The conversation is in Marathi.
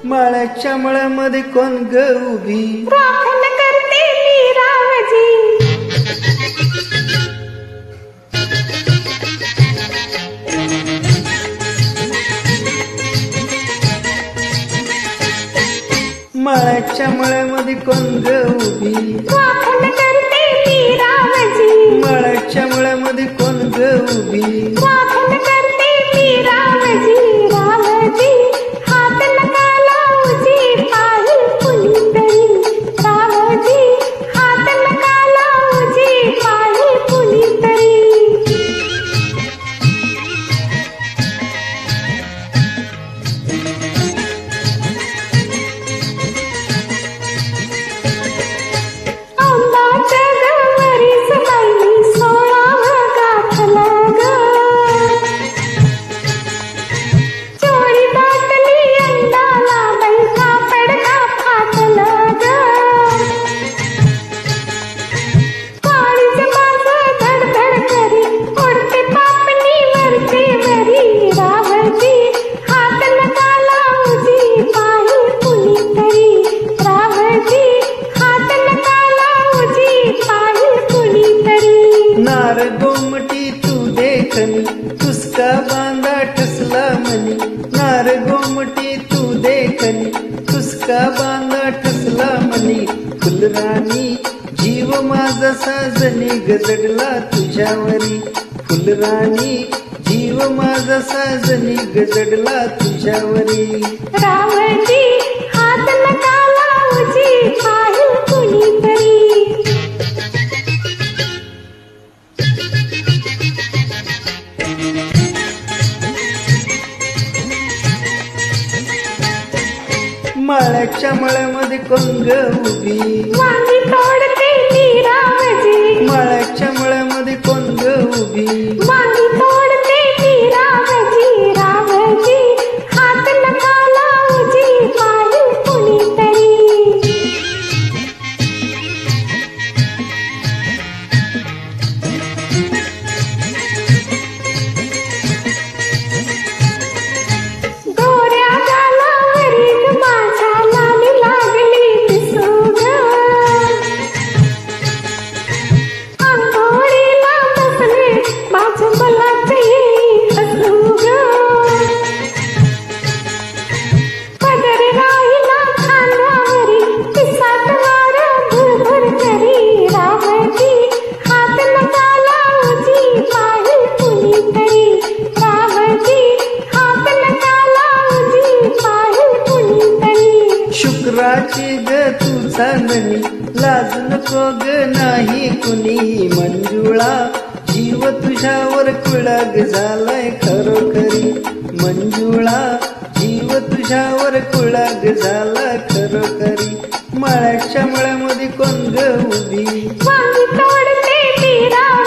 माळ्याच्या मळ्यामध्ये कोण ग उभी, प्रार्थना करते मी रावजी. माळ्याच्या मळ्यामध्ये कोण ग उभी, प्रार्थना करते मी रावजी. माळ्याच्या मळ्यामध्ये कोण ग उभी, प्रार्थना करते मी रावजी. रावजी हात नका लावूजी, पाही कुणीतरी. रावजी हात नका लावूजी, पाही कुणीतरी. औंदाच्या गवरीच बाई 16वं गाठलं ग. चोळी दाटली अंगाला बाई, कापड का फाटलं ग. काळीज माझं धडधड करी, ओढते पापणी वरचे वरी. रावजी हात नका लावूजी, पाही कुणीतरी. रावजी हात नका लावूजी, पाही कुणीतरी. नार गोमटी तू देखनी, तुसका बांधा ठसला मनी. नार गोमटी तू देखनी, तुसका बांधा ठसला मनी. फुलराणी जीव माझा साजनी, गजडला तुझ्यावरी. फुलराणी जीव माझा साजनी, गजडला तुझ्यावरी. रावजी हात नका लावूजी, पाही कुणीतरी. माळ्याच्या मळ्यामध्ये कोण ग उभी, वांगी तोडते मी रावजी. माळ्याच्या मळ्यामध्ये कोण ग उभी, वांगी तोडते मी रावजी. रावजी हात नका लावूजी, पाही कुणीतरी. गोऱ्या गालावरी माझ्या लाली लागली दिसू ग. आंघोळीला बसले माझं मुलाचंही हसू ग. पदर राहिला खांद्यावरी, पिसात वारं भुरभुर करी. रावजी हात नका लावूजी, पाही कुणीतरी. रावजी हात नका लावूजी, पाही कुणीतरी. शुक्राची ग तू चांदणी, लाज नको ग नाही कुणी. मंजुळा जीव तुझ्यावर कुळाग झालाय खरोखरी. मंजुळा जीव तुझ्यावर कुळाग झाला खरोखरी. माळ्याच्या मळ्यामध्ये कोण ग उभी, वांगी तोडते मी रावजी.